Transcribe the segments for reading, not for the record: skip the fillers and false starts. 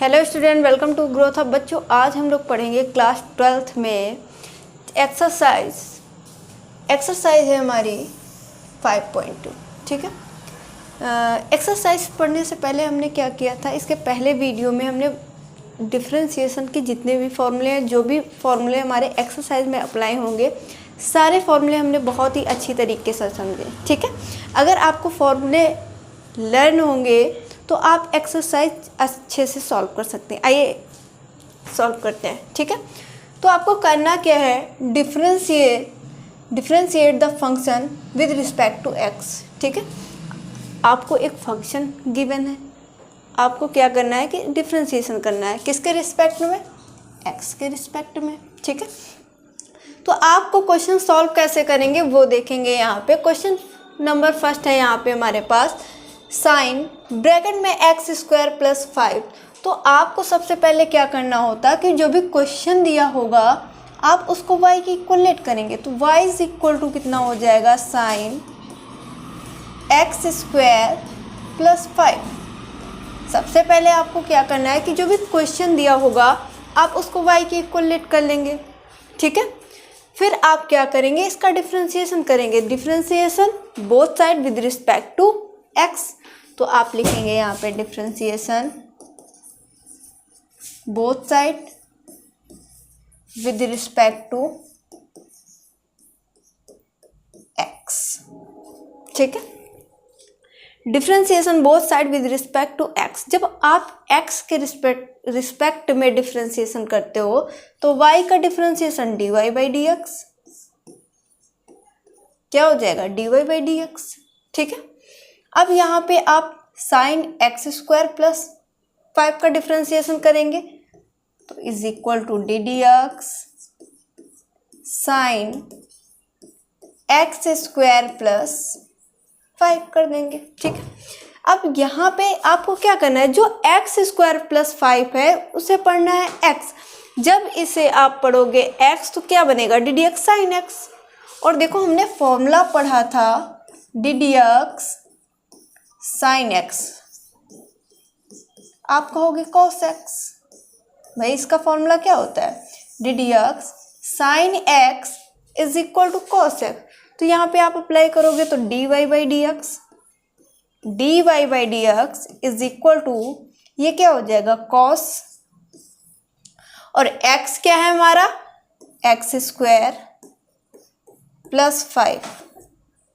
Hello student, welcome to growth of बच्चों। आज हम लोग पढ़ेंगे क्लास 12th में एक्सरसाइज है हमारी 5.2। ठीक है। एक्सरसाइज पढ़ने से पहले हमने क्या किया था, इसके पहले वीडियो में हमने डिफरेंशिएशन के जितने भी फॉर्मूले हैं, जो भी फॉर्मूले हमारे एक्सरसाइज में अप्लाई होंगे, सारे फॉर्मूले हमने बहुत ही अच्छी तरीके से समझे। ठीक है। अगर आपको फॉर्मूले लर्न होंगे तो आप एक्सरसाइज अच्छे से सॉल्व कर सकते हैं। आइए सॉल्व करते हैं। ठीक है। तो आपको करना क्या है, differentiate the function with respect to एक्स। ठीक है। आपको एक फंक्शन गिवन है, आपको क्या करना है कि डिफरेंशिएशन करना है। किसके रिस्पेक्ट में? एक्स के रिस्पेक्ट में। ठीक है। तो आपको क्वेश्चन सॉल्व कैसे करेंगे वो देखेंगे। यहाँ पे क्वेश्चन नंबर फर्स्ट है यहाँ पे हमारे पास, साइन ब्रैकेट में एक्स स्क्वायर प्लस 5। तो आपको सबसे पहले क्या करना होता कि जो भी क्वेश्चन दिया होगा आप उसको y की इक्वलेट करेंगे। तो y इज इक्वल टू कितना हो जाएगा, साइन एक्स स्क्वायर प्लस 5। सबसे पहले आपको क्या करना है कि जो भी क्वेश्चन दिया होगा आप उसको y की इक्वलेट कर लेंगे। ठीक है। फिर आप क्या करेंगे, इसका डिफरेंशिएशन करेंगे। Differentiation both side with respect to x। तो आप लिखेंगे यहाँ पे differentiation both side with respect to x। ठीक है। Differentiation both side with respect to x। जब आप x के रिस्पेक्ट में डिफरेंशिएशन करते हो तो y का differentiation dy by d x क्या हो जाएगा, dy बाई डी एक्स। ठीक है। अब यहाँ पे आप साइन एक्स स्क्वायर प्लस 5 का डिफरेंशिएशन करेंगे तो is equal to d d x sine x square plus 5 कर देंगे। ठीक है। अब यहाँ पे आपको क्या करना है, जो एक्स स्क्वायर प्लस 5 है उसे पढ़ना है एक्स। जब इसे आप पढ़ोगे एक्स तो क्या बनेगा, D d x sine x. और देखो हमने फॉर्मूला पढ़ा था d d x sine x, आप कहोगे कॉस एक्स। भाई इसका फॉर्मूला क्या होता है, d d x sine x is equal to cos x. तो यहाँ पे आप अप्लाई करोगे तो d y by d x is equal to, ये क्या हो जाएगा, कॉस, और एक्स क्या है हमारा, एक्स स्क्वायर प्लस 5।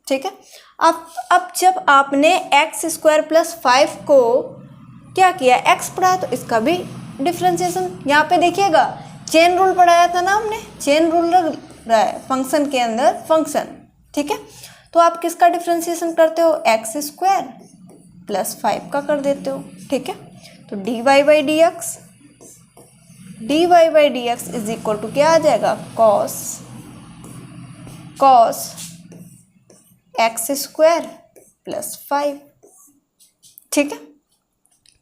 ठीक है। अब जब आपने एक्स स्क्वायर प्लस 5 को क्या किया, एक्स पढ़ाया तो इसका भी डिफरेंशिएशन यहाँ पे देखिएगा, चेन रूल पढ़ाया था ना हमने, चेन रूल रहा है फंक्शन के अंदर फंक्शन। ठीक है। तो आप किसका डिफरेंशिएशन करते हो, एक्स स्क्वायर प्लस 5 का कर देते हो। ठीक है। तो d y by d x is equal to क्या आ जाएगा, कॉस एक्स स्क्वायर प्लस 5। ठीक है।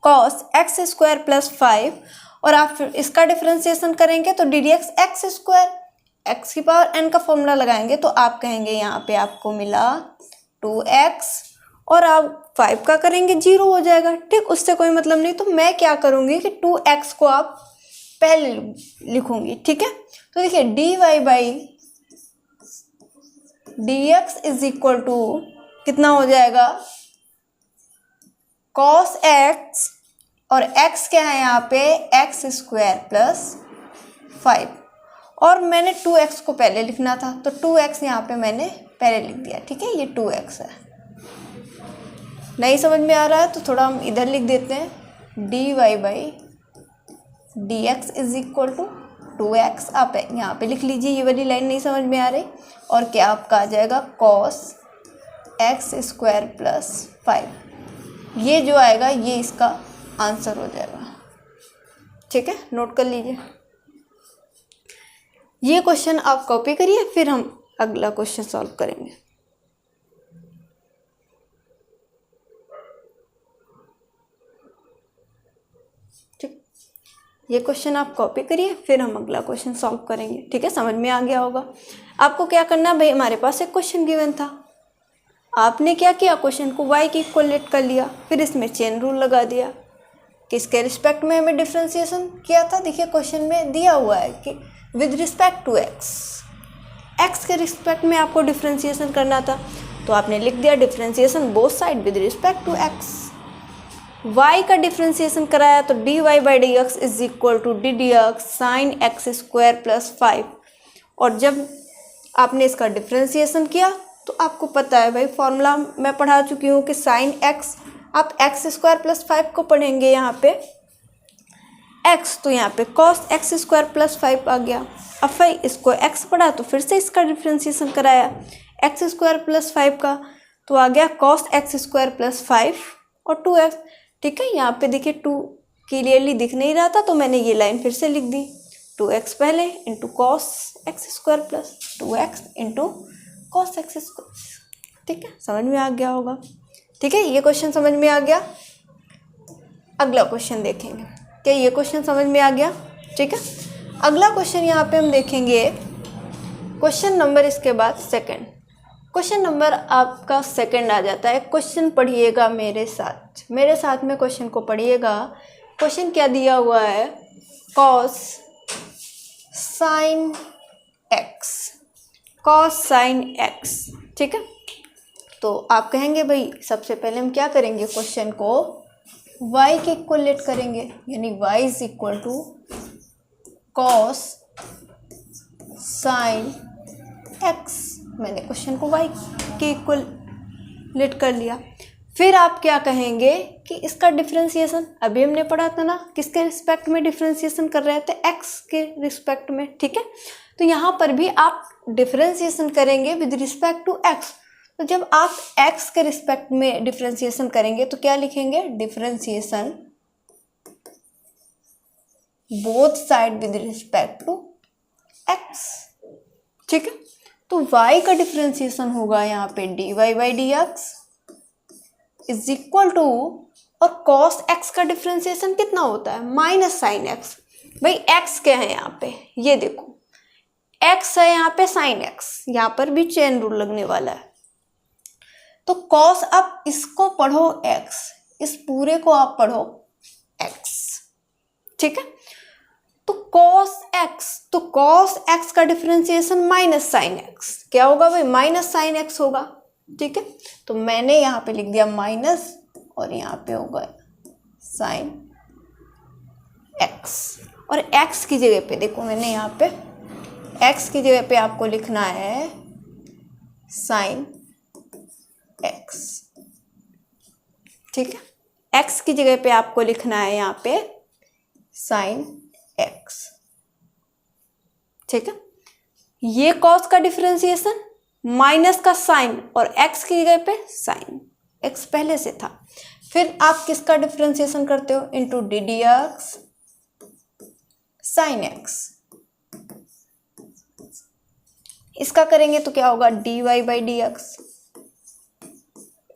कॉस एक्स स्क्वायर प्लस 5 और आप फिर इसका डिफरेंशिएशन करेंगे तो d d x x square, x की पावर एन का फॉर्मूला लगाएंगे तो आप कहेंगे यहाँ पे आपको मिला 2x और आप 5 का करेंगे 0 हो जाएगा। ठीक, उससे कोई मतलब नहीं। तो मैं क्या करूँगी कि 2x को आप पहले लिखूँगी। ठीक है। तो देखिए d y by d x is equal to कितना हो जाएगा, कॉस एक्स, और x क्या है यहाँ पे, एक्स स्क्वायर प्लस 5। और मैंने 2x को पहले लिखना था तो 2x यहाँ पे मैंने पहले लिख दिया। ठीक है। ये 2x है। नहीं समझ में आ रहा है तो थोड़ा हम इधर लिख देते हैं, d y by d x is equal to 2x। आप यहाँ पे लिख लीजिए, ये वाली लाइन नहीं समझ में आ रही। और क्या आपका आ जाएगा, कॉस एक्स स्क्वायर प्लस 5। ये जो आएगा ये इसका आंसर हो जाएगा। ठीक है, नोट कर लीजिए। ये क्वेश्चन आप कॉपी करिए, फिर हम अगला क्वेश्चन सॉल्व करेंगे। ठीक, ये क्वेश्चन आप कॉपी करिए, फिर हम अगला क्वेश्चन सॉल्व करेंगे। ठीक है, समझ में आ गया होगा। आपको क्या करना, भाई हमारे पास एक क्वेश्चन गिवन था, आपने क्या किया, क्वेश्चन को y की इक्वलेट कर लिया, फिर इसमें चेन रूल लगा दिया। किसके रिस्पेक्ट में हमें डिफ्रेंसिएशन किया था? देखिए क्वेश्चन में दिया हुआ है कि विद रिस्पेक्ट टू एक्स के रिस्पेक्ट में आपको डिफ्रेंसिएशन करना था, तो आपने लिख दिया differentiation both side with respect to x. Y का डिफ्रेंसिएशन कराया तो dy by d x is equal to d d x sine x square plus 5। और जब आपने इसका डिफ्रेंसिएशन किया तो आपको पता है भाई, फॉर्मूला मैं पढ़ा चुकी हूँ कि साइन एक्स, आप एक्स स्क्वायर प्लस 5 को पढ़ेंगे यहाँ पे एक्स, तो यहाँ पे कॉस एक्स स्क्वायर प्लस 5 आ गया। अब भाई इसको एक्स पढ़ा तो फिर से इसका डिफ्रेंसिएशन कराया एक्स स्क्वायर प्लस 5 का, तो आ गया कॉस एक्स स्क्वायर प्लस 5 और 2x। ठीक है, यहाँ पे देखिए 2 क्लियरली दिख नहीं रहा था तो मैंने ये लाइन फिर से लिख दी, 2x पहले into cos x square plus 2x into cos x square. ठीक है, समझ में आ गया होगा। ठीक है, ये क्वेश्चन समझ में आ गया। अगला क्वेश्चन देखेंगे, क्या ये क्वेश्चन समझ में आ गया? ठीक है, अगला क्वेश्चन यहाँ पे हम देखेंगे क्वेश्चन नंबर, इसके बाद सेकंड क्वेश्चन नंबर आपका सेकंड आ जाता है। क्वेश्चन पढ़िएगा मेरे साथ में क्वेश्चन को पढ़िएगा। क्वेश्चन क्या दिया हुआ है? Cos sine x. ठीक है, तो आप कहेंगे भाई सबसे पहले हम क्या करेंगे, क्वेश्चन को y के इक्वलेट करेंगे, यानी y is equal to cos sine x. मैंने क्वेश्चन को y के इक्वलेट कर लिया। फिर आप क्या कहेंगे कि इसका डिफरेंशिएशन, अभी हमने पढ़ा था ना किसके रिस्पेक्ट में डिफरेंशिएशन कर रहे थे, x के रिस्पेक्ट में। ठीक है, तो यहाँ पर भी आप डिफरेंशिएशन करेंगे विद रिस्पेक्ट टू x। तो जब आप x के रिस्पेक्ट में डिफरेंशिएशन करेंगे तो क्या लिखेंगे, differentiation both side with respect to x। ठीक है, तो y का डिफरेंशिएशन होगा यहाँ पे dy by d x is equal to, और cos x का डिफरेंशिएशन कितना होता है, माइनस साइन x। भाई x क्या है यहाँ पे, ये देखो x है यहाँ पे साइन x, यहाँ पर भी चेन रूल लगने वाला है। तो cos, अब इसको पढ़ो x, इस पूरे को आप पढ़ो x। ठीक है, तो cos x का डिफरेंशिएशन माइनस साइन x, क्या होगा भाई, माइनस साइन x होगा। ठीक है, तो मैंने यहाँ पे लिख दिया माइनस, और यहाँ पे होगा साइन x, और x की जगह पे देखो मैंने यहाँ पे x की जगह पे आपको लिखना है साइन x। ठीक है, x की जगह पे आपको लिखना है यहाँ पे साइन x। ठीक है, ये cos का डिफरेंशिएशन, माइनस का साइन, और x की जगह पे साइन, x पहले से था। फिर आप किसका डिफरेंशिएशन करते हो, into d d x sine x। इसका करेंगे तो क्या होगा, dy by d x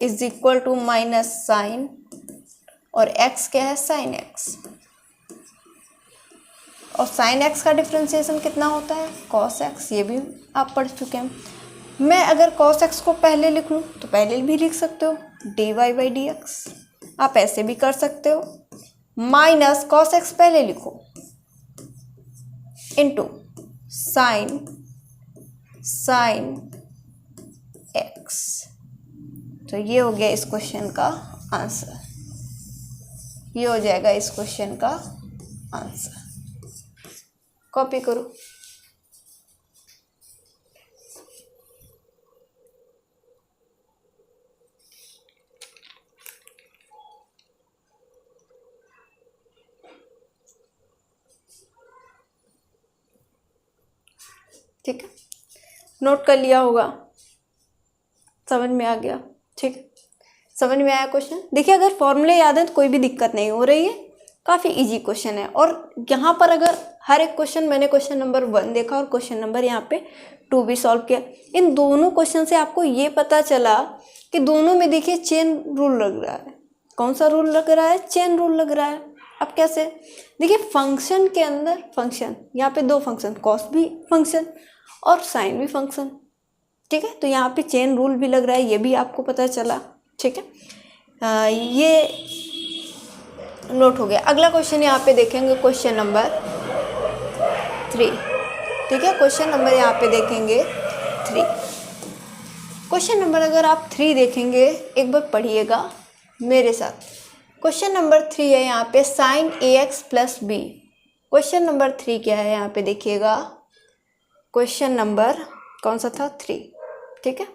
is equal to minus sine, और x क्या है, साइन x, और साइन x का डिफरेंशिएशन कितना होता है, cos x। ये भी आप पढ़ चुके हैं। मैं अगर cos x को पहले लिख लूँ तो पहले भी लिख सकते हो dy बाई डी एक्स, आप ऐसे भी कर सकते हो, माइनस cos x पहले लिखो इंटू साइन x। तो ये हो गया इस क्वेश्चन का आंसर, ये हो जाएगा इस क्वेश्चन का आंसर। कॉपी करो। ठीक है, नोट कर लिया होगा, समझ में आ गया। ठीक है, समझ में आया क्वेश्चन। देखिए अगर फॉर्मूले याद है तो कोई भी दिक्कत नहीं हो रही है, काफ़ी इजी क्वेश्चन है। और यहाँ पर अगर हर एक क्वेश्चन, मैंने क्वेश्चन नंबर 1 देखा और क्वेश्चन नंबर यहाँ पे 2 भी सॉल्व किया, इन दोनों क्वेश्चन से आपको ये पता चला कि दोनों में देखिए चेन रूल लग रहा है। कौन सा रूल लग रहा है, चेन रूल लग रहा है। अब कैसे, देखिए फंक्शन के अंदर फंक्शन, यहाँ पे 2 फंक्शन, कॉस भी फंक्शन और साइन भी फंक्शन। ठीक है, तो यहाँ पे चेन रूल भी लग रहा है, ये भी आपको पता चला। ठीक है, ये नोट हो गया। अगला क्वेश्चन यहाँ पे देखेंगे, क्वेश्चन नंबर 3। ठीक है, क्वेश्चन नंबर यहाँ पे देखेंगे 3। क्वेश्चन नंबर अगर आप 3 देखेंगे, एक बार पढ़िएगा मेरे साथ। क्वेश्चन नंबर 3 है यहाँ पे sine ax plus b. Question number 3 क्या है यहाँ पे देखिएगा, क्वेश्चन नंबर कौन सा था, 3। ठीक है,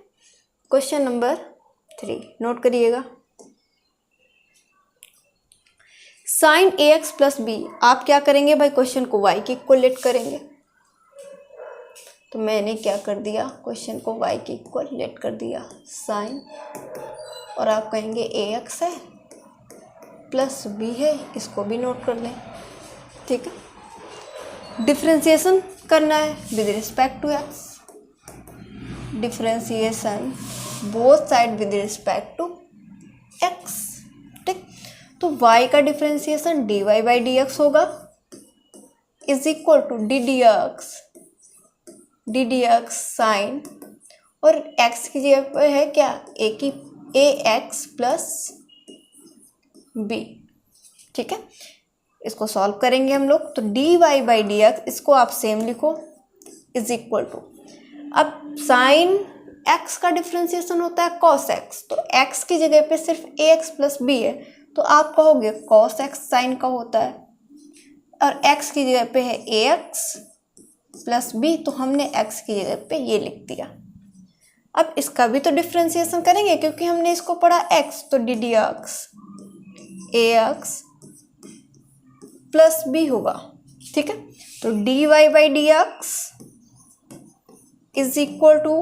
क्वेश्चन नंबर 3 नोट करिएगा। साइन ax प्लस बी, आप क्या करेंगे भाई, क्वेश्चन को y के इक्वल लेट करेंगे। तो मैंने क्या कर दिया, क्वेश्चन को y के इक्वल लेट कर दिया साइन, और आप कहेंगे ax है प्लस b है, इसको भी नोट कर लें। ठीक है, डिफ्रेंसिएशन करना है with respect to x, differentiation both side with respect to x। ठीक, तो y का डिफ्रेंसिएशन dy बाई dx होगा is equal to d d x sine, और x की जगह पर है क्या, ax प्लस b। ठीक है, इसको सॉल्व करेंगे हम लोग, तो dy बाई dx, इसको आप सेम लिखो इज इक्वल टू, अब साइन x का डिफ्रेंसिएशन होता है cos x, तो x की जगह पे सिर्फ ax प्लस b है, तो आप कहोगे cos x साइन का होता है, और x की जगह पे है ax प्लस b, तो हमने x की जगह पे ये लिख दिया। अब इसका भी तो डिफ्रेंसिएशन करेंगे क्योंकि हमने इसको पढ़ा x, तो d d ax plus b होगा। ठीक है, तो dy by dx is equal to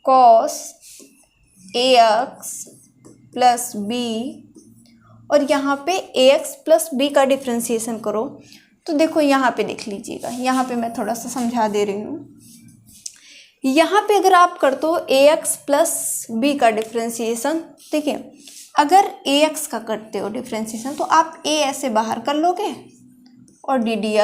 cos ax plus b, और यहाँ पे ax प्लस b का डिफ्रेंसिएशन करो, तो देखो यहाँ पे देख लीजिएगा, यहाँ पे मैं थोड़ा सा समझा दे रही हूँ। यहाँ पे अगर आप कर दो ax प्लस b का डिफ्रेंसिएशन, ठीक है, अगर ax का करते हो डिफ्रेंसिएशन तो आप a ऐसे बाहर कर लोगे और डी डी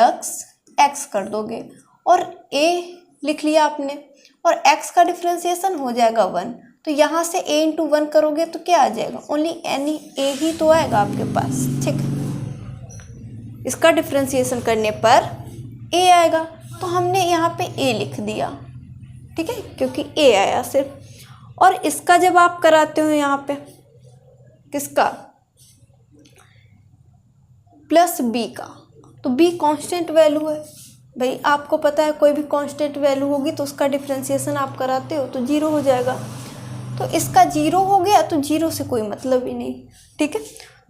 x कर दोगे, और a लिख लिया आपने, और x का डिफ्रेंसिएशन हो जाएगा 1, तो यहाँ से a इंटू 1 करोगे तो क्या आ जाएगा, ओनली एनी a ही तो आएगा आपके पास। ठीक, इसका डिफ्रेंसिएशन करने पर a आएगा, तो हमने यहाँ पे a लिख दिया। ठीक है, क्योंकि a आया सिर्फ, और इसका जब आप कराते हो यहाँ पे किसका, प्लस b का, तो b कांस्टेंट वैल्यू है भाई, आपको पता है कोई भी कांस्टेंट वैल्यू होगी तो उसका डिफ्रेंसिएशन आप कराते हो तो 0 हो जाएगा, तो इसका 0 हो गया, तो 0 से कोई मतलब ही नहीं। ठीक है,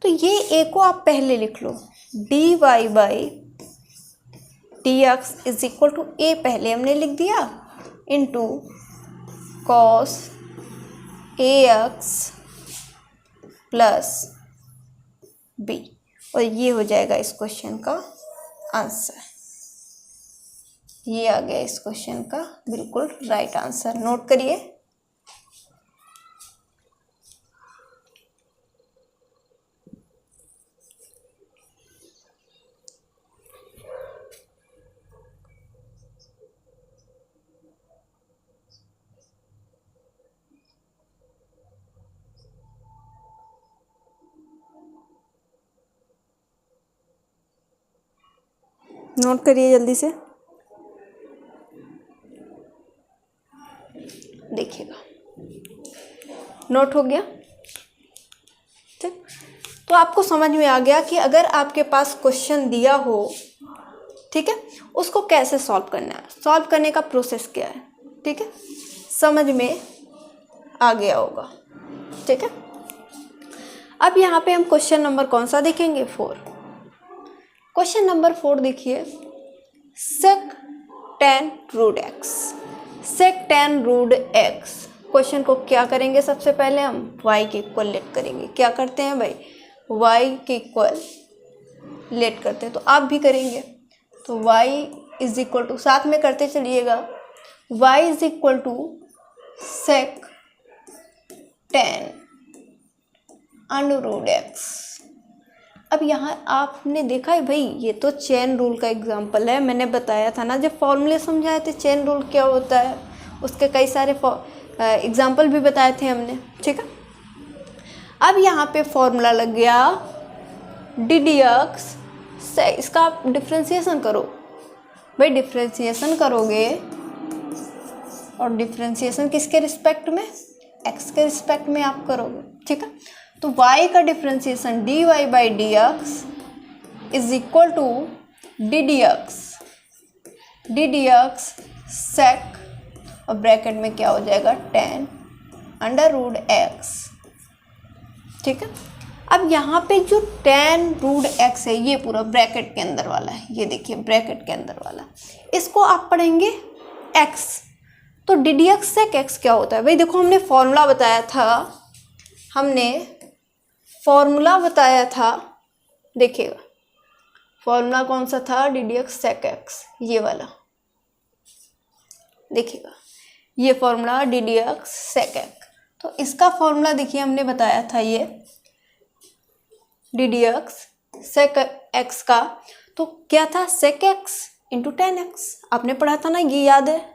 तो ये a को आप पहले लिख लो, dy by dx is equal to a पहले हमने लिख दिया into cos ax plus b, और ये हो जाएगा इस क्वेश्चन का आंसर। ये आ गया इस क्वेश्चन का बिल्कुल राइट आंसर, नोट करिए। नोट करिए जल्दी से, देखिएगा नोट हो गया। ठीक, तो आपको समझ में आ गया कि अगर आपके पास क्वेश्चन दिया हो, ठीक है, उसको कैसे सॉल्व करना है, सॉल्व करने का प्रोसेस क्या है। ठीक है, समझ में आ गया होगा। ठीक है, अब यहाँ पे हम क्वेश्चन नंबर कौन सा देखेंगे, 4। क्वेश्चन नंबर 4 देखिए, sec tan root x, sec tan root x। Question को क्या करेंगे, सबसे पहले हम y के इक्वल लेट करेंगे। क्या करते हैं भाई, y के इक्वल लेट करते हैं, तो आप भी करेंगे, तो y इज इक्वल टू, साथ में करते चलिएगा, y is equal to sec tan under root x। अब यहाँ आपने देखा है भाई, ये तो चेन रूल का एग्जांपल है, मैंने बताया था ना जब फॉर्मूले समझाए थे चेन रूल क्या होता है, उसके कई सारे एग्जांपल भी बताए थे हमने। ठीक है, अब यहाँ पे फॉर्मूला लग गया डी डी एक्स से इसका आप डिफ्रेंसिएशन करो। भाई डिफ्रेंसिएशन करोगे और डिफ्रेंसिएशन किसके रिस्पेक्ट में, एक्स के रिस्पेक्ट में आप करोगे, ठीक है। तो y का differentiation dy by d x is equal to d d x sec और ब्रैकेट में क्या हो जाएगा tan अंडर रूट एक्स, ठीक है। अब यहाँ पे जो tan रूट एक्स है ये पूरा ब्रैकेट के अंदर वाला है, ये देखिए ब्रैकेट के अंदर वाला, इसको आप पढ़ेंगे x। तो d d x sec x क्या होता है भाई, देखो हमने फॉर्मूला बताया था, देखिएगा फॉर्मूला कौन सा था, d d x sec x, ये वाला देखिएगा, ये formula d d x sec x. तो इसका फॉर्मूला देखिए हमने बताया था, ये d d x sec x का तो क्या था, sec x into tan x, आपने पढ़ा था ना, ये याद है,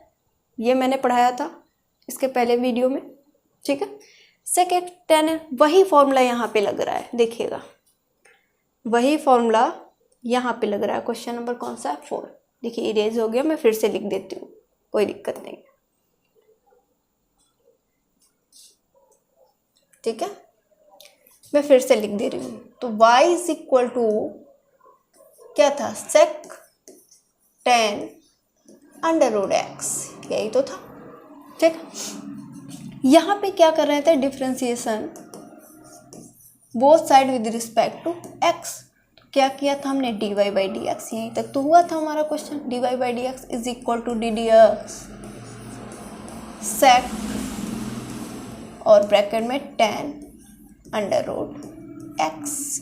ये मैंने पढ़ाया था इसके पहले वीडियो में, ठीक है। सेक एक्स टेन है, वही फॉर्मूला यहाँ पे लग रहा है, देखिएगा वही फॉर्मूला यहाँ पे लग रहा है। क्वेश्चन नंबर कौन सा है, 4। देखिए इरेज हो गया, मैं फिर से लिख देती हूँ, कोई दिक्कत नहीं, ठीक है, मैं फिर से लिख दे रही हूँ। तो y इज इक्वल टू क्या था, सेक टेन अंडर रूट एक्स, यही तो था, ठीक है। यहाँ पे क्या कर रहे थे, differentiation both side with respect to x। तो क्या किया था हमने, dy बाई डी एक्स, यहीं तक तो हुआ था हमारा question, dy by d x is equal to d d x sec और ब्रैकेट में tan अंडर रूट एक्स,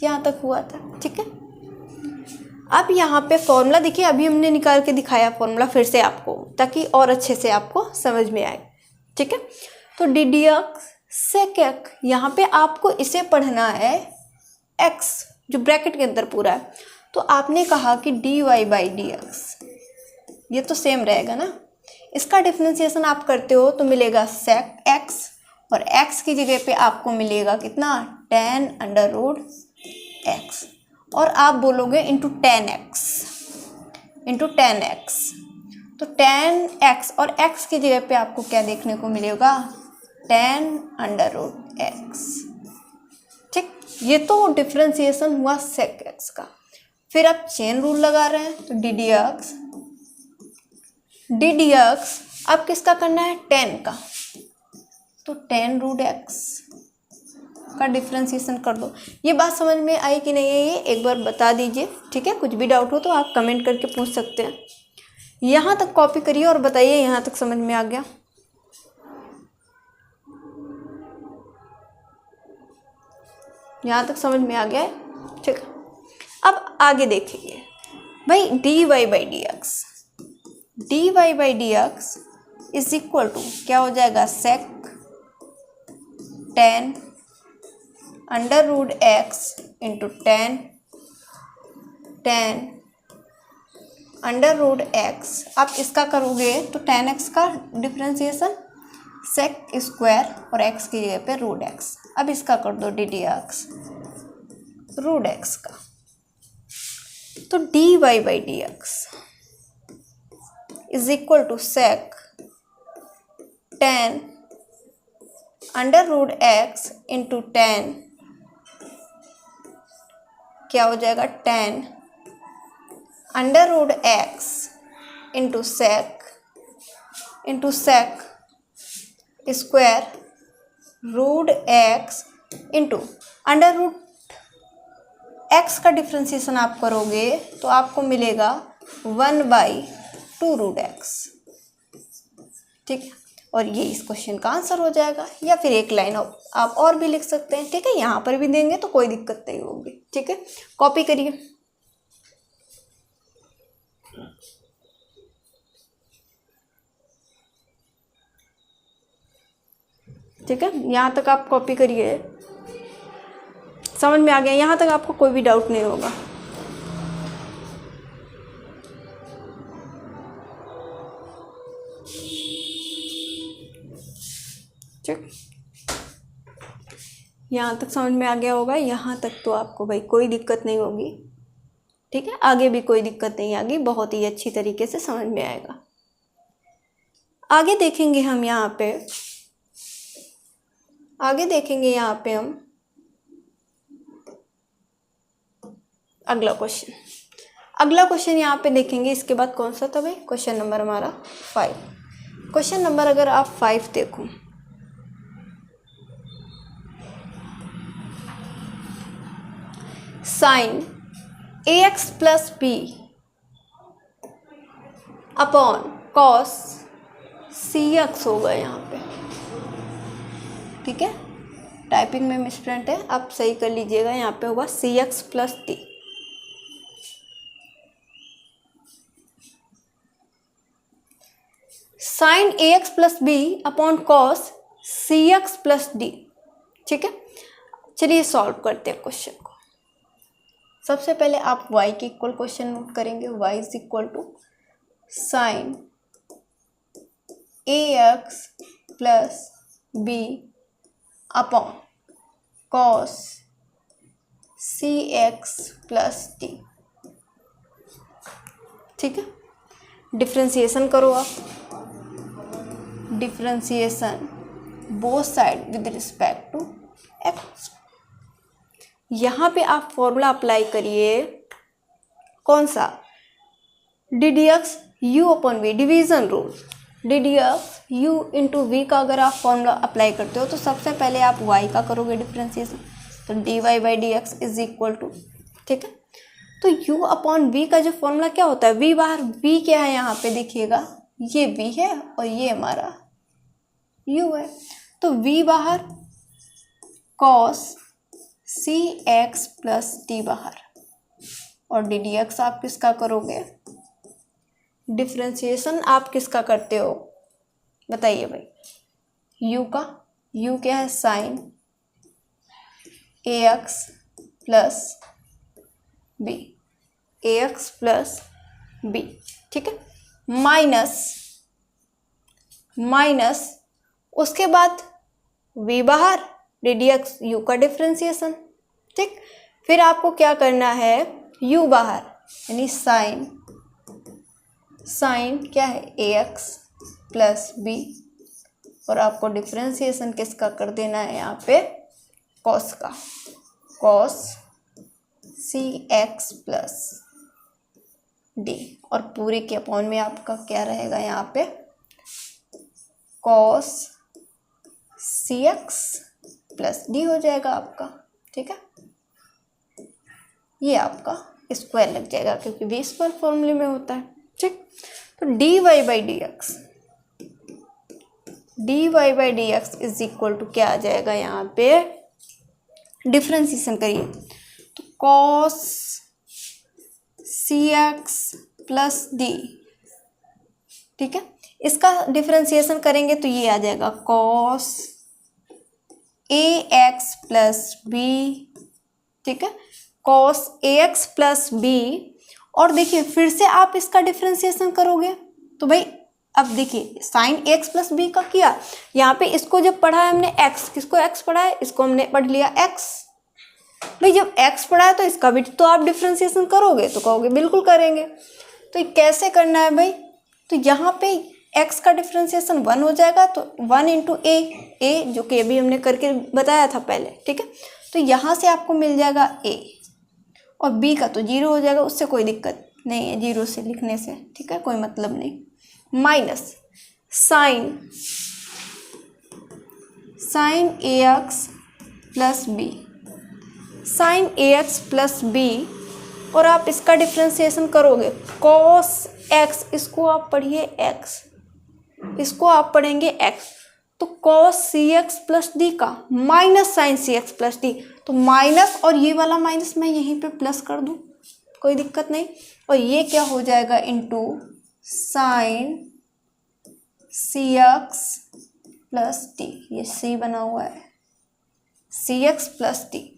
यहाँ तक हुआ था, ठीक है। अब यहाँ पे फॉर्मूला देखिए, अभी हमने निकाल के दिखाया फॉर्मूला फिर से आपको, ताकि और अच्छे से आपको समझ में आए, ठीक है। तो d d x sec x, यहाँ पे आपको इसे पढ़ना है x जो ब्रैकेट के अंदर पूरा है। तो आपने कहा कि dy बाई डी एक्स, ये तो सेम रहेगा ना, इसका डिफ्रेंसिएशन आप करते हो तो मिलेगा सेक x और x की जगह पे आपको मिलेगा कितना, tan अंडर रूट x, और आप बोलोगे इंटू टेन एक्स, तो tan x और x की जगह पे आपको क्या देखने को मिलेगा, tan अंडर रूट x, ठीक। ये तो डिफ्रेंसिएशन हुआ सेक x का। फिर आप चेन रूल लगा रहे हैं, तो डी डी एक्स अब किसका करना है, tan का, तो tan रूट एक्स का डिफ्रेंसिएशन कर दो। ये बात समझ में आई कि नहीं है, ये एक बार बता दीजिए, ठीक है। कुछ भी डाउट हो तो आप कमेंट करके पूछ सकते हैं। यहाँ तक कॉपी करिए और बताइए यहाँ तक समझ में आ गया। यहाँ तक समझ में आ गया है, ठीक है। अब आगे देखिए भाई, dy by d x is equal to क्या हो जाएगा, sec ten under root x into ten under root x. आप इसका करोगे तो टेन एक्स का डिफ्रेंसिएशन सेक स्क्वायर और x की जगह पे रूट एक्स। अब इसका कर दो d d x root x का, तो dy by d x is equal to sec ten under root x into tan, क्या हो जाएगा, tan under root x into sec square root x into under root x का differentiation आप करोगे तो आपको मिलेगा 1/2 रूट एक्स, ठीक है। और ये इस क्वेश्चन का आंसर हो जाएगा, या फिर एक लाइन आप और भी लिख सकते हैं, ठीक है। यहाँ पर भी देंगे तो कोई दिक्कत नहीं होगी, ठीक है। कॉपी करिए, ठीक है। यहाँ तक आप कॉपी करिए, समझ में आ गया, यहाँ तक आपको कोई भी डाउट नहीं होगा। ठीक, यहाँ तक समझ में आ गया होगा, यहाँ तक तो आपको भाई कोई दिक्कत नहीं होगी, ठीक है। आगे भी कोई दिक्कत नहीं आएगी, बहुत ही अच्छी तरीके से समझ में आएगा। आगे देखेंगे हम यहाँ पे, हम अगला क्वेश्चन यहाँ पे देखेंगे। इसके बाद कौन सा था भाई, क्वेश्चन नंबर हमारा 5। क्वेश्चन नंबर अगर आप 5 देखो, sine ax plus b upon cos cx होगा यहाँ पे, ठीक है। टाइपिंग में मिसप्रिंट है, आप सही कर लीजिएगा। यहाँ पे होगा cx plus d. Sine ax plus b upon cos cx plus d, ठीक है। चलिए सॉल्व करते हैं क्वेश्चन को। सबसे पहले आप y के इक्वल क्वेश्चन नोट करेंगे। y is equal to sine ax plus b upon cos cx plus d, ठीक है। डिफ्रेंसिएशन करो आप, differentiation both side with respect to x। यहाँ पे आप फॉर्मूला अप्लाई करिए, कौन सा, d d x u upon v, division rule. D d x u into v का अगर आप फॉर्मूला अप्लाई करते हो तो सबसे पहले आप y का करोगे डिफ्रेंसिएशन, तो d y by d x is equal to, ठीक है। तो u अपॉन v का जो फॉर्मूला क्या होता है, v बाहर, v क्या है यहाँ पे देखिएगा, ये v है और ये हमारा u है, तो v बाहर cos cx प्लस डी बाहर, और डी डी एक्स आप किसका करोगे, डिफ्रेंसिएशन आप किसका करते हो बताइए भाई, u का। u क्या है, sine ax plus b, ax plus b, ठीक है, माइनस उसके बाद v बाहर, डी डी एक्स यू का डिफ्रेंसिएशन, ठीक। फिर आपको क्या करना है, u बाहर यानी साइन क्या है ax प्लस बी, और आपको डिफ्रेंसिएशन किसका कर देना है यहाँ पे, कॉस का, कॉस cx प्लस डी, और पूरे के अपॉन में आपका क्या रहेगा यहाँ पे, कॉस cx प्लस डी हो जाएगा आपका, ठीक है। ये आपका स्क्वायर लग जाएगा क्योंकि v स्क्वायर फॉर्मूले में होता है, ठीक। तो d y by d x is equal to क्या आ जाएगा यहाँ पे, डिफ्रेंसिएशन करिए तो कॉस cx प्लस डी, ठीक है। इसका डिफ्रेंसिएशन करेंगे तो ये आ जाएगा कॉस ax प्लस बी, ठीक है, कॉस ax प्लस बी। और देखिए फिर से आप इसका डिफ्रेंसिएशन करोगे तो भाई अब देखिए साइन ax प्लस बी का किया, यहाँ पे इसको जब पढ़ा है हमने x, किसको x पढ़ा है, इसको हमने पढ़ लिया x। भाई जब x पढ़ा है तो इसका भी तो आप डिफ्रेंसिएशन करोगे, तो कहोगे बिल्कुल करेंगे। तो कैसे करना है भाई, तो यहाँ पे x का डिफ्रेंसिएशन 1 हो जाएगा, तो 1 इंटू ए जो कि अभी हमने करके बताया था पहले, ठीक है। तो यहाँ से आपको मिल जाएगा a, और b का तो 0 हो जाएगा, उससे कोई दिक्कत नहीं है 0 से लिखने से, ठीक है, कोई मतलब नहीं। Minus sine ax plus b, sine ax plus b, और आप इसका डिफ्रेंसिएशन करोगे cos x, इसको आप पढ़िए x, इसको आप पढ़ेंगे x, तो cos cx प्लस डी का minus sine cx plus d, तो माइनस और ये वाला माइनस मैं यहीं पे प्लस कर दूं, कोई दिक्कत नहीं। और ये क्या हो जाएगा into sine cx plus d, ये c बना हुआ है cx प्लस डी,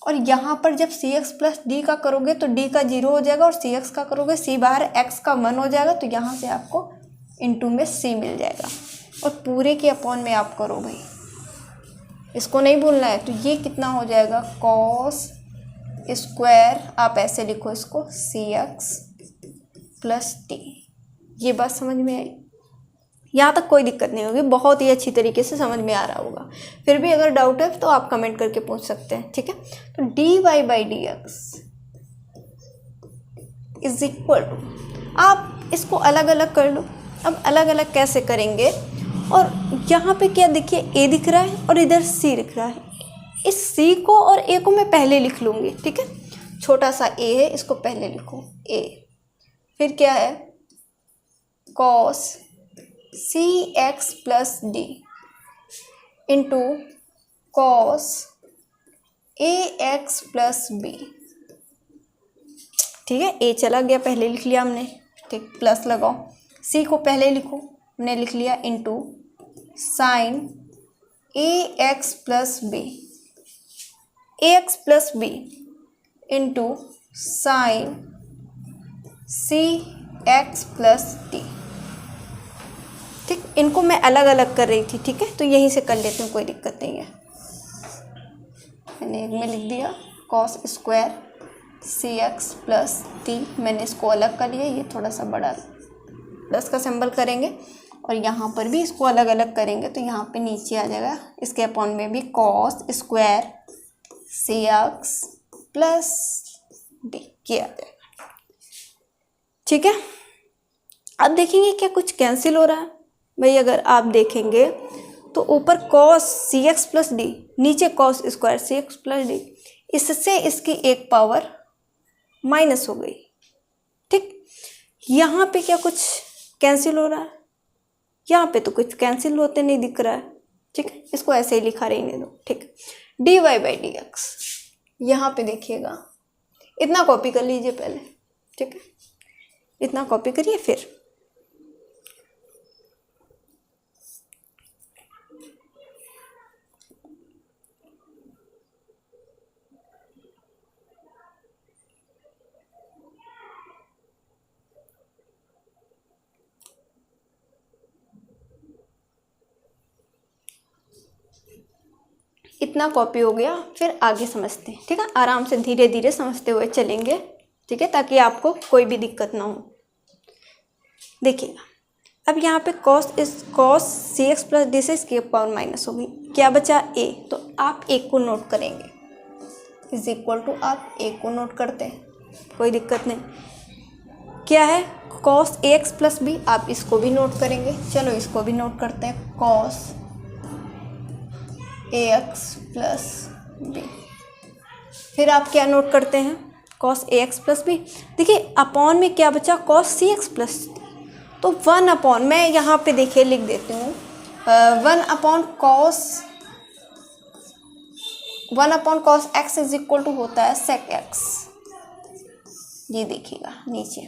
और यहाँ पर जब cx प्लस डी का करोगे तो d का 0 हो जाएगा, और cx का करोगे c बाहर x का 1 हो जाएगा, तो यहाँ से आपको इंटू में c मिल जाएगा, और पूरे के अपॉन में आप करो भाई, इसको नहीं भूलना है। तो ये कितना हो जाएगा कॉस स्क्वायर, आप ऐसे लिखो इसको cx प्लस टी। ये बात समझ में आई? यहाँ तक कोई दिक्कत नहीं होगी, बहुत ही अच्छी तरीके से समझ में आ रहा होगा। फिर भी अगर डाउट है तो आप कमेंट करके पूछ सकते हैं, ठीक है। तो dy by d x is equal to, आप इसको अलग अलग कर लो। अब अलग अलग कैसे करेंगे, और यहाँ पे क्या देखिए a दिख रहा है और इधर c दिख रहा है। इस c को और a को मैं पहले लिख लूँगी, ठीक है। छोटा सा a है, इसको पहले लिखो a। फिर क्या है cos cx plus d into cos ax plus b, ठीक है। a चला गया, पहले लिख लिया हमने, ठीक। प्लस लगाओ, c को पहले लिखो, हमने लिख लिया into sine ax plus b, ax plus b into sine cx plus t, ठीक। इनको मैं अलग अलग कर रही थी, ठीक है। तो यहीं से कर लेती हूँ, कोई दिक्कत नहीं है। मैंने में लिख दिया cos square cx plus T, मैंने इसको अलग कर लिया। ये थोड़ा सा बड़ा प्लस का सिंबल करेंगे और यहाँ पर भी इसको अलग अलग करेंगे, तो यहाँ पे नीचे आ जाएगा इसके अपॉन में भी cos square cx plus D किया जाएगा, ठीक है। अब देखेंगे क्या कुछ कैंसिल हो रहा है भाई। अगर आप देखेंगे तो ऊपर कॉस cx प्लस डी, नीचे cos square cx plus D, इससे इसकी एक पावर माइनस हो गई, ठीक। यहाँ पे क्या कुछ कैंसिल हो रहा है? यहाँ पे तो कुछ कैंसिल होते नहीं दिख रहा है, ठीक है। इसको ऐसे ही लिखा रहने दो, ठीक। dy बाई डी एक्स, यहाँ पे देखिएगा, इतना कॉपी कर लीजिए पहले, ठीक है। इतना कॉपी करिए, फिर इतना कॉपी हो गया। फिर आगे समझते हैं, ठीक है। आराम से धीरे धीरे समझते हुए चलेंगे, ठीक है, ताकि आपको कोई भी दिक्कत ना हो। देखिएगा, अब यहाँ पे कॉस cx प्लस डी से इसकी पावर माइनस होगी, क्या बचा a, तो आप a को नोट करेंगे, इज इक्वल टू आप a को नोट करते हैं, कोई दिक्कत नहीं। क्या है कॉस ax प्लस बी, आप इसको भी नोट करेंगे। चलो इसको भी नोट करते हैं, कॉस ax प्लस बी। फिर आप क्या नोट करते हैं, कॉस ax प्लस बी। देखिए अपॉन में क्या बचा, कॉस cx प्लस डी, तो 1 अपॉन, मैं यहाँ पे देखिए लिख देती हूँ 1 upon cos x is equal to होता है सेक x। ये देखिएगा नीचे,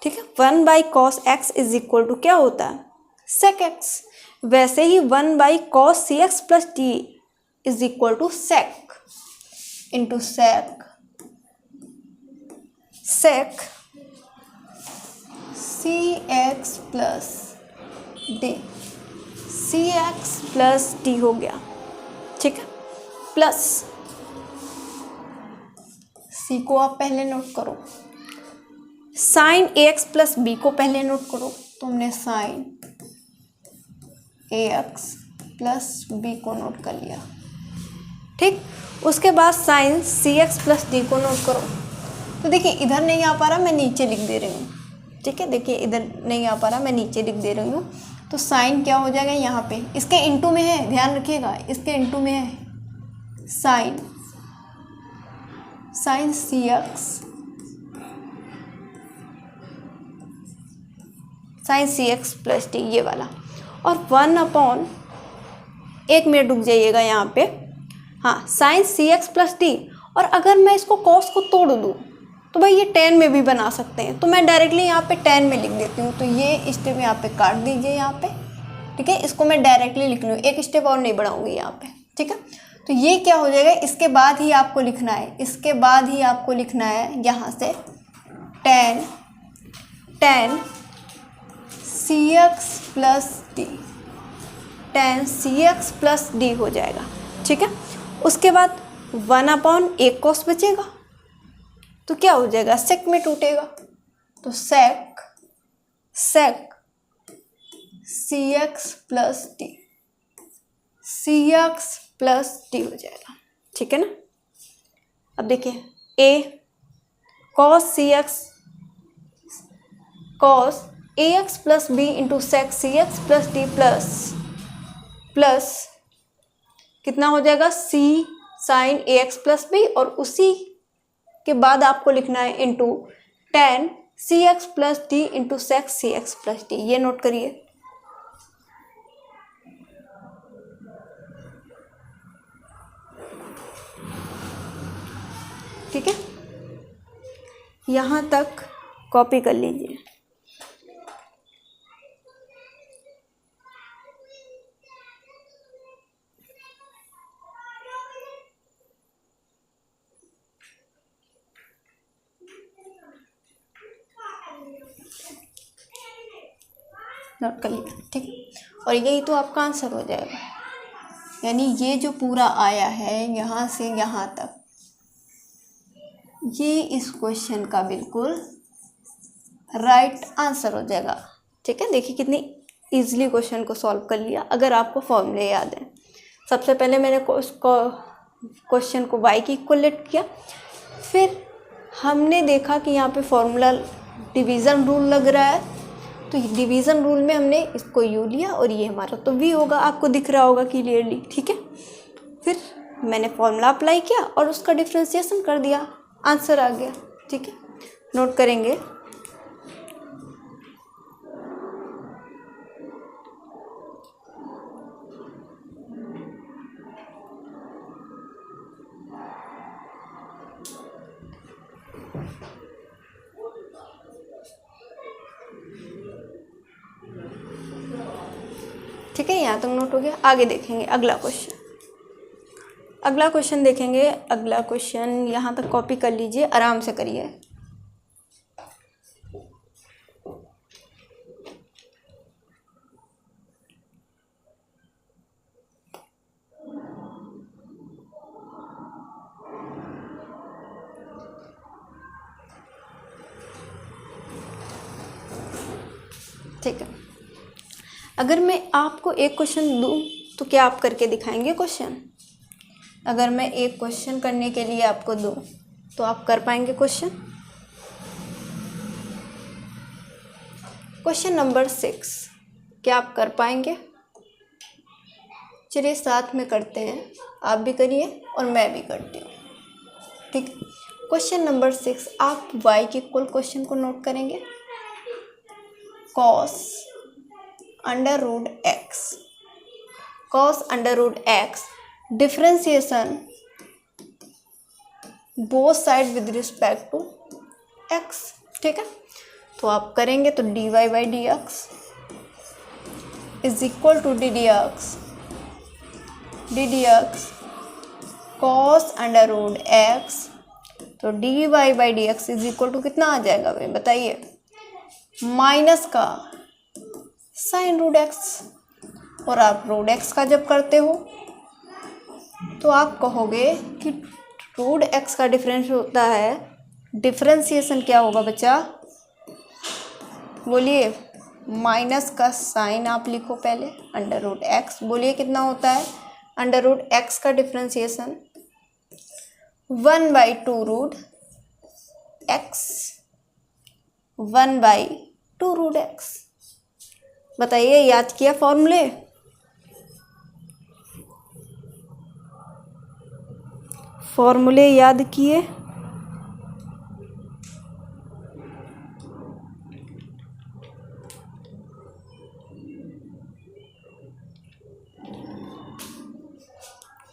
ठीक है। 1 by cos x is equal to क्या होता है, सेक x। वैसे ही 1 by cos cx plus d is equal to sec into sec cx plus d, cx plus d हो गया, ठीक है। प्लस c को आप पहले नोट करो, साइन ax प्लस b को पहले नोट करो, तो हमने साइन ax प्लस b को नोट कर लिया, ठीक। उसके बाद साइन cx प्लस d को नोट करो। तो देखिए इधर नहीं आ पा रहा, मैं नीचे लिख दे रही हूँ, ठीक है। देखिए इधर नहीं आ पा रहा, मैं नीचे लिख दे रही हूँ। तो साइन क्या हो जाएगा, यहाँ पे इसके इंटू में है, ध्यान रखिएगा, इसके इंटू में है साइन cx प्लस डी, ये वाला। और 1 अपॉन, 1 मिनट रुक जाइएगा यहाँ पे, हाँ, साइन cx प्लस डी। और अगर मैं इसको कॉस को तोड़ दूँ तो भाई ये tan में भी बना सकते हैं, तो मैं डायरेक्टली यहाँ पे tan में लिख देती हूँ। तो ये स्टेप यहाँ पे काट दीजिए यहाँ पे, ठीक है। इसको मैं डायरेक्टली लिख लूँ, एक स्टेप और नहीं बढ़ाऊँगी यहाँ पे, ठीक है। तो ये क्या हो जाएगा, इसके बाद ही आपको लिखना है, इसके बाद ही आपको लिखना है यहाँ से tan cx plus D tan cx plus d हो जाएगा, ठीक है। उसके बाद 1/1 cos बचेगा, तो क्या हो जाएगा, सेक में टूटेगा, तो सेक cx plus d, cx plus d हो जाएगा, ठीक है ना। अब देखिए a cos ax plus b into sec cx plus d plus कितना हो जाएगा, c sine ax plus b, और उसी के बाद आपको लिखना है into tan cx plus d into sec cx plus d. ये नोट करिए, ठीक है। यहाँ तक कॉपी कर लीजिए। नोट कर लीजिए, ठीक है। और यही तो आपका आंसर हो जाएगा, यानी ये जो पूरा आया है यहाँ से यहाँ तक, ये इस क्वेश्चन का बिल्कुल राइट आंसर हो जाएगा, ठीक है। देखिए कितनी इजीली क्वेश्चन को सॉल्व कर लिया अगर आपको फॉर्मूले याद है। सबसे पहले मैंने क्वेश्चन को y की इक्वलेट किया, फिर हमने देखा कि यहाँ पे फॉर्मूला डिवीज़न रूल लग रहा है, तो डिवीज़न रूल में हमने इसको u लिया और ये हमारा तो v होगा, आपको दिख रहा होगा क्लियरली, ठीक है। फिर मैंने फॉर्मूला अप्लाई किया और उसका डिफ्रेंशिएशन कर दिया, आंसर आ गया, ठीक है। नोट करेंगे, ठीक है। यहाँ तक नोट हो गया। आगे देखेंगे अगला क्वेश्चन। देखेंगे अगला क्वेश्चन, यहाँ तक कॉपी कर लीजिए, आराम से करिए। ठीक है, अगर मैं आपको एक क्वेश्चन दूं तो क्या आप करके दिखाएंगे क्वेश्चन? अगर मैं एक क्वेश्चन करने के लिए आपको दूं तो आप कर पाएंगे क्वेश्चन? क्वेश्चन नंबर 6 क्या आप कर पाएंगे? चलिए साथ में करते हैं, आप भी करिए और मैं भी करती हूँ, ठीक। क्वेश्चन नंबर 6, आप y के इक्वल क्वेश्चन को नोट करेंगे। cos under root x differentiation both side with respect to x, ठीक है। तो आप करेंगे तो dy by d x is equal to d d x cos under root x, तो dy by d x is equal to कितना आ जाएगा भाई बताइए, माइनस का साइन रूट x। और आप रूट x का जब करते हो तो आप कहोगे कि रूट x का डिफरेंस होता है, डिफरेंशिएशन क्या होगा बच्चा, बोलिए, माइनस का साइन आप लिखो पहले, अंडर रूट x, बोलिए कितना होता है, अंडर रूट x का differentiation 1/2 root x, 1/2 root x। बताइए, याद किया फॉर्मूले? याद किए?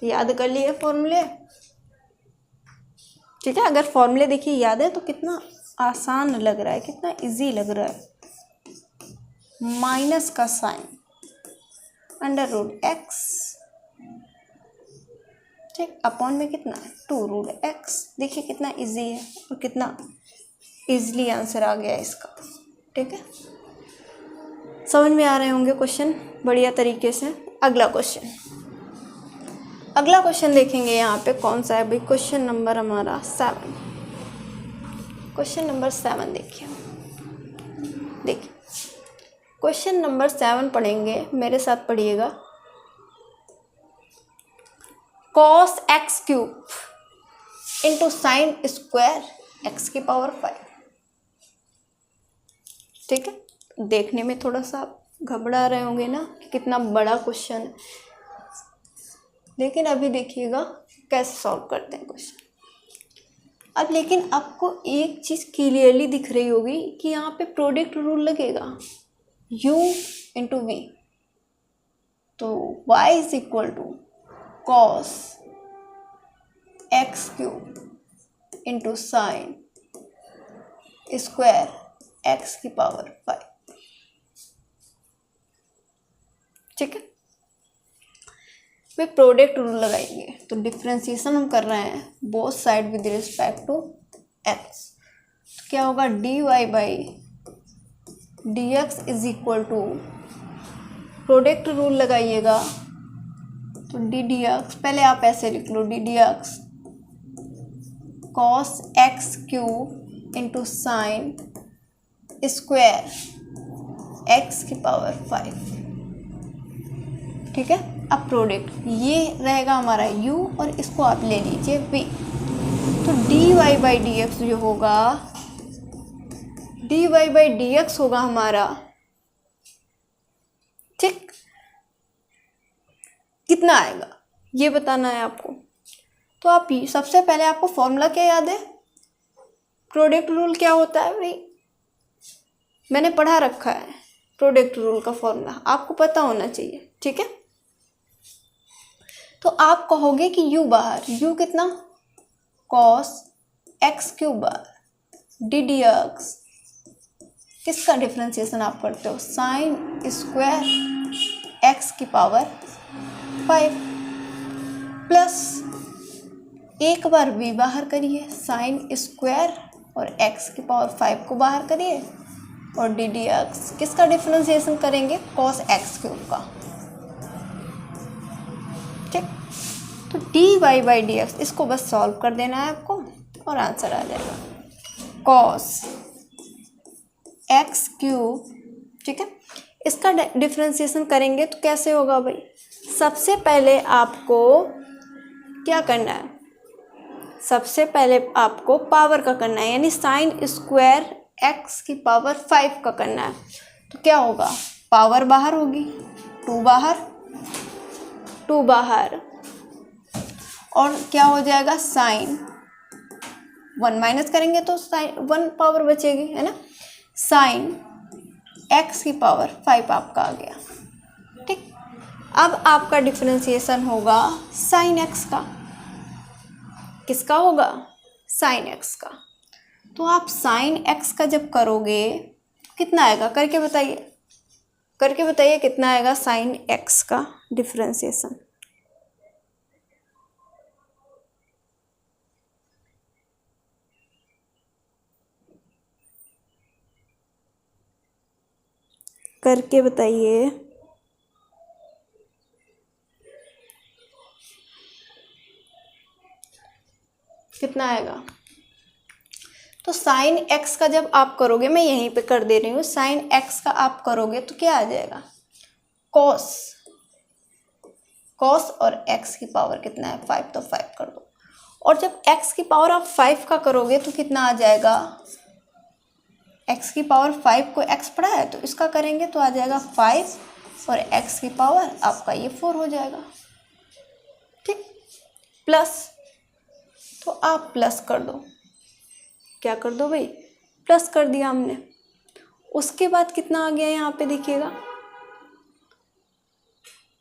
याद कर लिए फॉर्मूले? ठीक है, अगर फॉर्मूले देखिए याद है तो कितना आसान लग रहा है, कितना इजी लग रहा है। माइनस का साइन अंडर रूट x, ठीक, अपॉन में कितना है 2 रूट x। देखिए कितना इजी है और कितना इजीली आंसर आ गया इसका, ठीक है। समझ में आ रहे होंगे क्वेश्चन बढ़िया तरीके से। अगला क्वेश्चन देखेंगे यहाँ पे कौन सा है भाई, क्वेश्चन नंबर हमारा 7। क्वेश्चन नंबर 7 देखिए क्वेश्चन नंबर 7 पढ़ेंगे, मेरे साथ पढ़िएगा। cos x cube into sine square x की पावर 5। ठीक है, देखने में थोड़ा सा घबरा रहे होंगे ना कि कितना बड़ा क्वेश्चन है, लेकिन अभी देखिएगा कैसे सॉल्व करते हैं क्वेश्चन। अब लेकिन आपको एक चीज़ क्लियरली दिख रही होगी कि यहाँ पे प्रोडक्ट रूल लगेगा, u इंटू वी, तो y is equal to cos x cube into sine square x की पावर 5। ठीक है, वे प्रोडक्ट रूल लगाएंगे, तो डिफ्रेंसिएशन हम कर रहे हैं both side with respect to x, तो क्या होगा dy by dx is equal to, product rule लगाइएगा तो डी डी एक्स, पहले आप ऐसे लिख लो d d x cos x cube into sine square x की पावर 5। ठीक है, अब प्रोडक्ट ये रहेगा हमारा u और इसको आप ले लीजिए v, तो dy बाई डी एक्स जो होगा, dy बाई डी एक्स होगा हमारा, ठीक, कितना आएगा ये बताना है आपको। तो आप सबसे पहले आपको फॉर्मूला क्या याद है, प्रोडक्ट रूल क्या होता है भाई, मैंने पढ़ा रखा है प्रोडक्ट रूल का फॉर्मूला, आपको पता होना चाहिए। ठीक है, तो आप कहोगे कि u बाहर, u कितना, कॉस एक्स क्यूब बाहर डी डी एक्स, किसका डिफ्रेंसिएशन आप करते हो, साइन स्क्वायर एक्स की पावर 5 प्लस एक बार v बाहर करिए, साइन स्क्वायर और x की पावर 5 को बाहर करिए, और डी डी एक्स किसका डिफ्रेंसिएशन करेंगे, कॉस एक्स क्यूब का। ठीक, तो d y by d x, इसको बस सॉल्व कर देना है आपको और आंसर आ जाएगा कॉस एक्स क्यूब। ठीक है, इसका डिफ्रेंसिएशन करेंगे तो कैसे होगा भाई, सबसे पहले आपको क्या करना है, सबसे पहले आपको पावर का करना है, यानी साइन स्क्वायर एक्स की पावर 5 का करना है। तो क्या होगा, पावर बाहर होगी, 2 बाहर और क्या हो जाएगा, साइन 1 माइनस करेंगे तो साइन 1 पावर बचेगी, है ना, साइन एक्स की पावर 5 आपका आ गया। ठीक, अब आपका डिफरेंशिएशन होगा साइन एक्स का, किसका होगा, साइन एक्स का। तो आप साइन एक्स का जब करोगे कितना आएगा, करके बताइए कितना आएगा साइन एक्स का डिफरेंशिएशन। करके बताइए, कितना आएगा। तो साइन एक्स का जब आप करोगे, मैं यहीं पे कर दे रही हूँ, साइन एक्स का आप करोगे तो क्या आ जाएगा, कॉस और एक्स की पावर कितना है 5, तो 5 कर दो। और जब एक्स की पावर आप 5 का करोगे तो कितना आ जाएगा, एक्स की पावर 5 को एक्स पढ़ा है तो इसका करेंगे तो आ जाएगा 5 और एक्स की पावर आपका ये 4 हो जाएगा। ठीक, प्लस, तो आप प्लस कर दो, क्या कर दो भाई, प्लस कर दिया हमने। उसके बाद कितना आ गया यहाँ पे देखिएगा,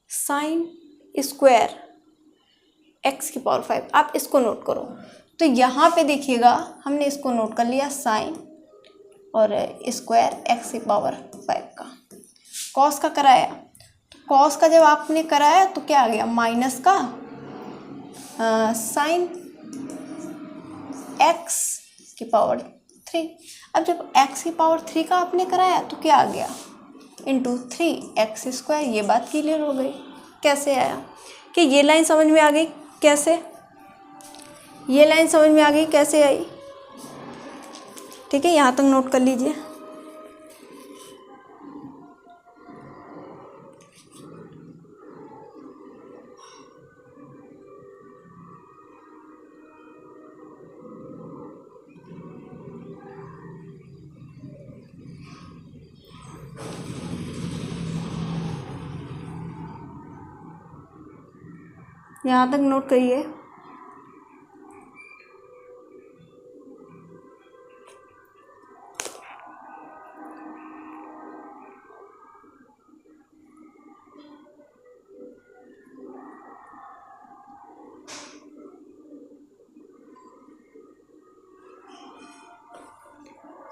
साइन स्क्वायर एक्स की पावर 5, आप इसको नोट करो। तो यहाँ पे देखिएगा हमने इसको नोट कर लिया, साइन और स्क्वायर एक्स की पावर 5 का, कॉस का कराया। तो कॉस का जब आपने कराया तो क्या आ गया, माइनस का साइन एक्स की पावर 3। अब जब x की पावर 3 का आपने कराया तो क्या आ गया, इंटू 3 एक्स स्क्वायर, ये बात क्लियर हो गई। कैसे आया कि ये लाइन समझ में आ गई कैसे, ये लाइन समझ में आ गई कैसे आई। ठीक है, यहाँ तक नोट कर लीजिए। यहाँ तक नोट करिए।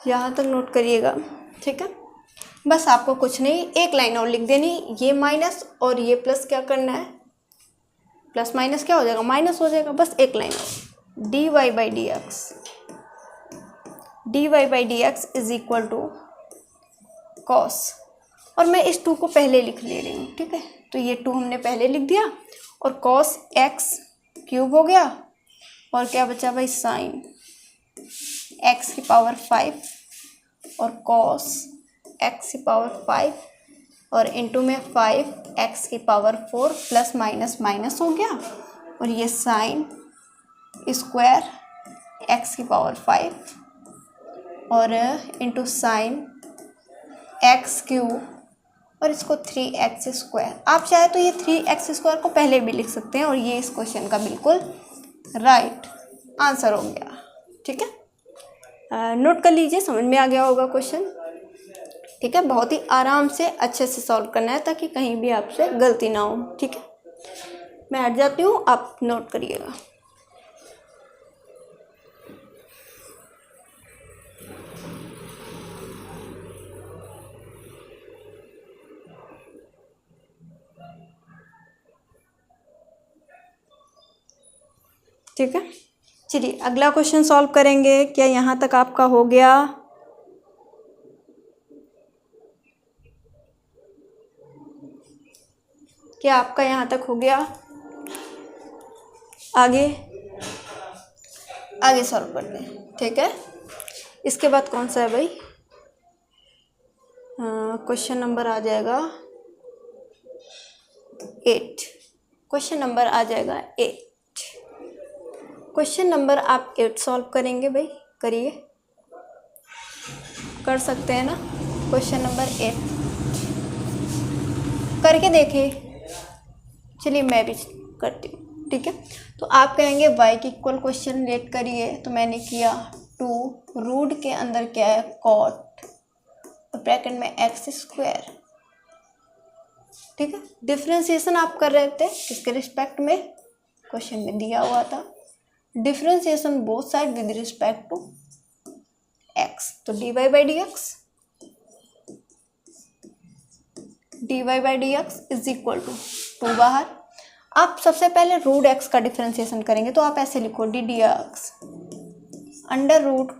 यहाँ तक नोट करिएगा। ठीक है, बस आपको कुछ नहीं, एक लाइन और लिख देनी, ये माइनस और ये प्लस क्या करना है, प्लस माइनस क्या हो जाएगा, माइनस हो जाएगा। बस एक लाइन और, dy by d x is equal to cos, और मैं इस 2 को पहले लिख ले रही हूँ। ठीक है, तो ये 2 हमने पहले लिख दिया, और कॉस एक्स क्यूब हो गया, और क्या बचा भाई, साइन एक्स की पावर 5 और कॉस एक्स की पावर 5 और इंटू में 5 एक्स की पावर 4 प्लस माइनस माइनस हो गया, और ये साइन स्क्वायर एक्स की पावर 5 और इंटू साइन एक्स क्यूब और इसको 3x स्क्वायर। आप चाहे तो ये 3x स्क्वायर को पहले भी लिख सकते हैं, और ये इस क्वेश्चन का बिल्कुल राइट आंसर हो गया। ठीक है, नोट कर लीजिए, समझ में आ गया होगा क्वेश्चन। ठीक है, बहुत ही आराम से अच्छे से सॉल्व करना है ताकि कहीं भी आपसे गलती ना हो। ठीक है, मैं हट जाती हूँ, आप नोट करिएगा। ठीक है, चलिए अगला क्वेश्चन सॉल्व करेंगे। क्या यहाँ तक आपका हो गया? क्या आपका यहाँ तक हो गया? आगे आगे सॉल्व करते हैं। ठीक है, इसके बाद कौन सा है भाई? क्वेश्चन नंबर आ जाएगा 8। क्वेश्चन नंबर आ जाएगा 8। क्वेश्चन नंबर आप 8 सॉल्व करेंगे भाई, करिए, कर सकते हैं ना। क्वेश्चन नंबर 8 करके देखिए। चलिए मैं भी करती हूँ। ठीक है, तो आप कहेंगे y की इक्वल क्वेश्चन लेट करिए, तो मैंने किया 2 रूट के अंदर क्या है, कॉट और ब्रैकेट में एक्स स्क्वायर। ठीक है, डिफ्रेंसिएशन आप कर रहे थे किसके रिस्पेक्ट में, क्वेश्चन में दिया हुआ था differentiation both side with respect to x, तो dy by d x is equal to 2 बाहर। आप सबसे पहले रूट x का डिफ्रेंसिएशन करेंगे, तो आप ऐसे लिखो d d x under root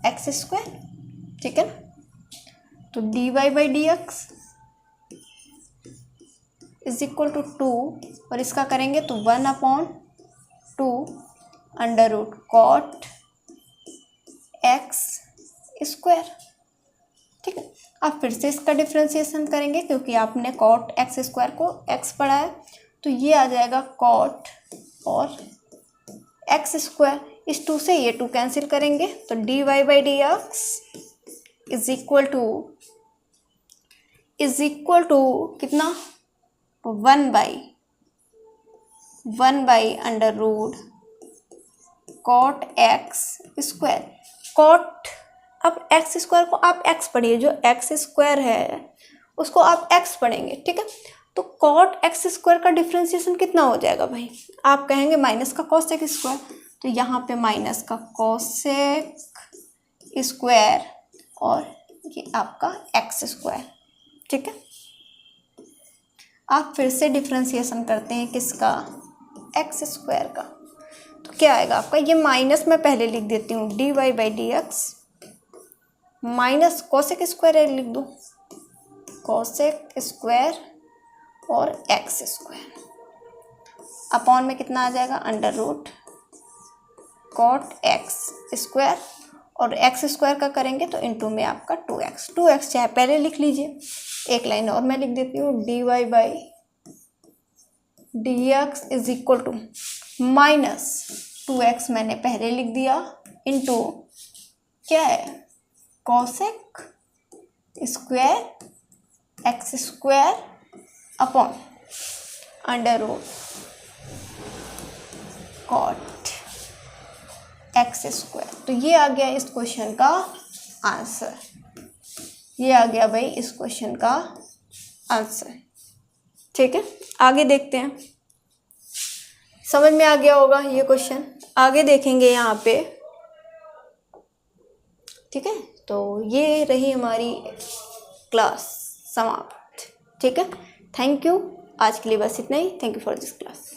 x square. ठीक है, तो dy by d x is equal to 2, और इसका करेंगे तो 1/2 under root cot x square. ठीक है, आप फिर से इसका डिफ्रेंसिएशन करेंगे क्योंकि आपने कॉट एक्स स्क्वायर को x पढ़ा है, तो ये आ जाएगा कॉट और एक्स स्क्वायर। इस 2 से ये 2 कैंसिल करेंगे, तो dy by d x is equal to कितना, 1 by under root cot x square. Cot, अब एक्स स्क्वायर को आप एक्स पढ़िए, जो एक्स स्क्वायर है उसको आप एक्स पढ़ेंगे। ठीक है, तो कॉट एक्स स्क्वायर का डिफ्रेंसिएशन कितना हो जाएगा भाई, आप कहेंगे माइनस का कॉसेक स्क्वायर, तो यहाँ पे माइनस का कॉसेक स्क्वायर और ये आपका एक्स स्क्वायर। ठीक है, आप फिर से डिफ्रेंसिएशन करते हैं किसका, एक्स स्क्वायर का, तो क्या आएगा आपका, ये माइनस मैं पहले लिख देती हूँ, dy by d x minus cosec square लिख दो, कोसेक स्क्वायर और एक्स स्क्वायर अपॉन में कितना आ जाएगा, under root cot x square, और एक्स स्क्वायर का करेंगे तो इंटू में आपका 2x चाहे पहले लिख लीजिए, एक लाइन और मैं लिख देती हूँ, dy by dx is equal to minus 2x मैंने पहले लिख दिया, इंटू क्या है, cosec square x square upon under root cot x square. तो ये आ गया इस क्वेश्चन का आंसर, ये आ गया भाई इस क्वेश्चन का आंसर। ठीक है, आगे देखते हैं, समझ में आ गया होगा ये क्वेश्चन, आगे देखेंगे यहाँ पे। ठीक है, तो ये रही हमारी क्लास समाप्त। ठीक है, थैंक यू, आज के लिए बस इतना ही। Thank you for this class.